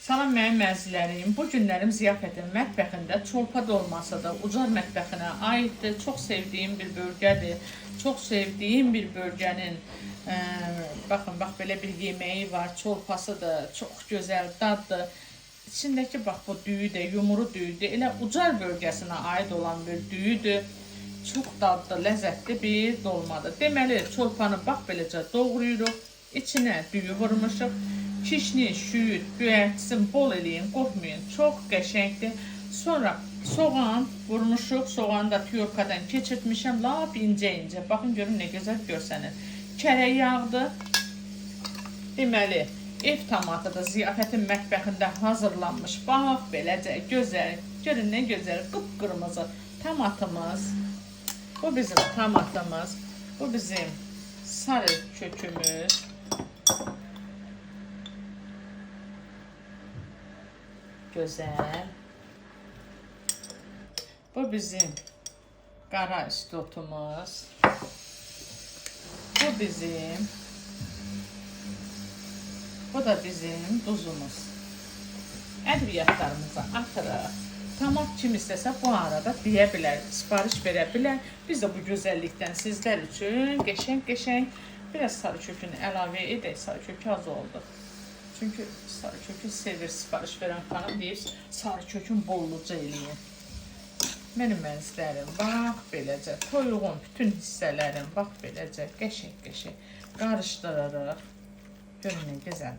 Salam mənim məzzilərim. Bu günlərim ziyafətin mətbəxində çolpa dolmasıdır. Ucar mətbəxinə aiddir. Çox sevdiyim bir bölgədir. Çox sevdiyim bir bölgənin baxın, bax belə bir yeməyi var. Çolpasıdır. Çox gözəl daddır. İçindəki bax bu düyüdür, yumru düyüdür. Elə Ucar bölgəsinə aid olan bir düyüdür. Çox dadlı, ləzzətli bir dolmadır. Deməli, çolpanı bax beləcə doğrayırıq. İçinə düyü vurmuşuq. Kişniş, şüyüd, göyərtisin bol eləyin, qorxmayın. Çox qəşəngdir. Sonra soğan vurmuşuq. Soğanı da tüyorkadan keçirtmişəm. Lap incə-incə. Baxın, görün nə gözəl görsənir. Kərək yağdır. Deməli, ev tomatıdır. Ziyafətin mətbəxində hazırlanmış. Bax, beləcə gözəl. Görün nə gözəl, qıpqırmızı tomatımız. Bu bizim tomatımız. Bu bizim sarı kökümüz. Gözəl. Bu bizim qara istotumuz. Bu bizim. Bu da bizim duzumuz. Ədviyyatlarımızı atırıq. Tomat kim istəsə bu arada deyə bilər, sipariş verə bilər. Biz də bu gözəllikdən sizlər üçün qəşəng biraz sarı kökünü əlavə edək. Sarı kökü az oldu. Çünkü sarı kökü sevir sipariş veren xanım deyir, sarı kökün bolluca eləyin. Mənim məzzilərim, bax beləcə, toyuğun bütün hissələrim, bax beləcə, qəşəng qarışdırırıq. Görün nə gözəl.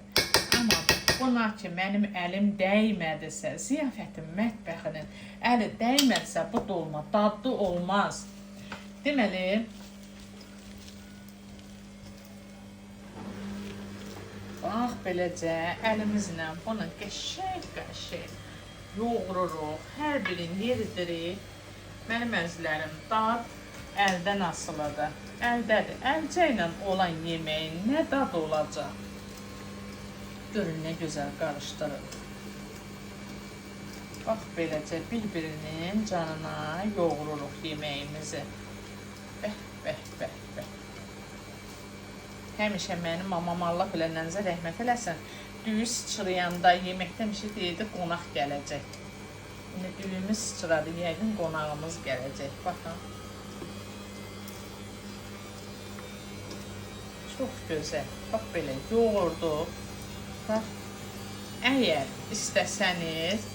Amma buna ki, mənim əlim dəymədisə, ziyafətin mətbəxinin əli dəymədisə, bu dolma dadlı olmaz. Deməli, bax beləcə əlimizlə bunu qəşəng yoğururuq. Hər birini yeridirik. Mənim əzizlərim, dad əldən asılıdır. Əldədir. Əlcə ilə olan yeməyin nə dad olacaq? Görün nə gözəl qarışdırır. Bax beləcə bir-birinin canına yoğururuq yeməyimizi. Bəh. Həmişə mənim mamam Allah bilənlərinizə rəhmət eləsin. Düyü sıçrayanda yeməkdən bir şey deyirdi, qonaq gələcək. İndi düyümüz sıçradı, yəqin qonağımız gələcək. Baxın. Çox gözəl. Bax belə yoğurduq. Bax. Əgər istəsəniz,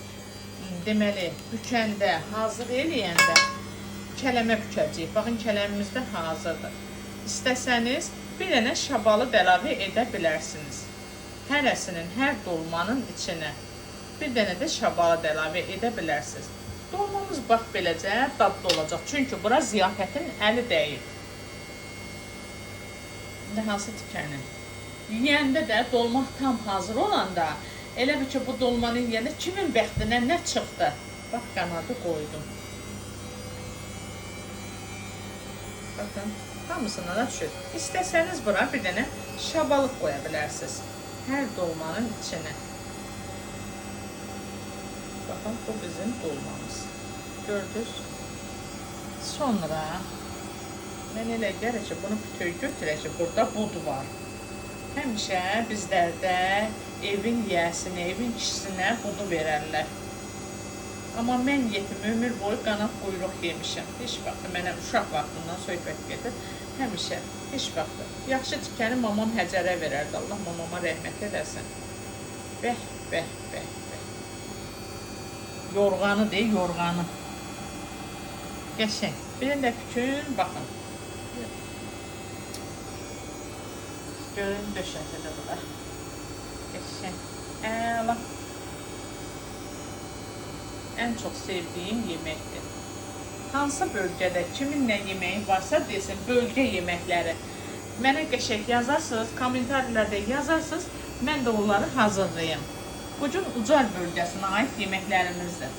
deməli, bükəndə, hazır eləyəndə kələmə bükəcəyik. Baxın, kələmimiz də hazırdır. İstəsəniz, bir dənə şabalı da əlavə edə bilərsiniz. Hərəsinin, hər dolmanın içinə bir dənə də şabalı da əlavə edə bilərsiniz. Dolmamız bax beləcə dadlı olacaq. Çünki bura ziyafətin əli dəyib. İndi hansı tikəni? Yiyəndə də dolma tam hazır olanda, elə bir ki, bu dolmanı yiyəndə kimin bəxtinə nə çıxdı? Bax, qanadı qoydum. Baxın. Hamısına da düşür. İstəsəniz bura bir dənə şabalıq qoya bilərsiniz. Hər dolmanın içine. Baxın, bu bizim dolmamız. Gördünüz. Sonra mən elə gəlir ki, bunu bütöy götürək ki, burada bud var. Həmişə bizlərdə evin yiyəsinə, evin kişisinə budu verərlər. Amma mən yetim ömür boyu qanat quyruq yemişəm. Heç vaxt mənə uşaq vaxtından söhbət gedir. Həmişə, heç vaxt. Yaxşı tikəni mamam Həcərə verərdi. Allah mamama rəhmət eləsin. Bəh. Yorğanı deyil, yorğanı. Qəşəng. Bir də bütün, baxın. Görün, döşətidir bu da. Qəşəng. Əla. En çok sevdiğim yemektir. Hansı bölgədə kimin nə yeməyi varsa desin, bölgə yeməkləri. Mənə qəşəng yazarsınız, komentarlarda yazarsınız, mən də onları hazırlayayım. Bu gün Ucar bölgəsinə aid yeməklərimizdir.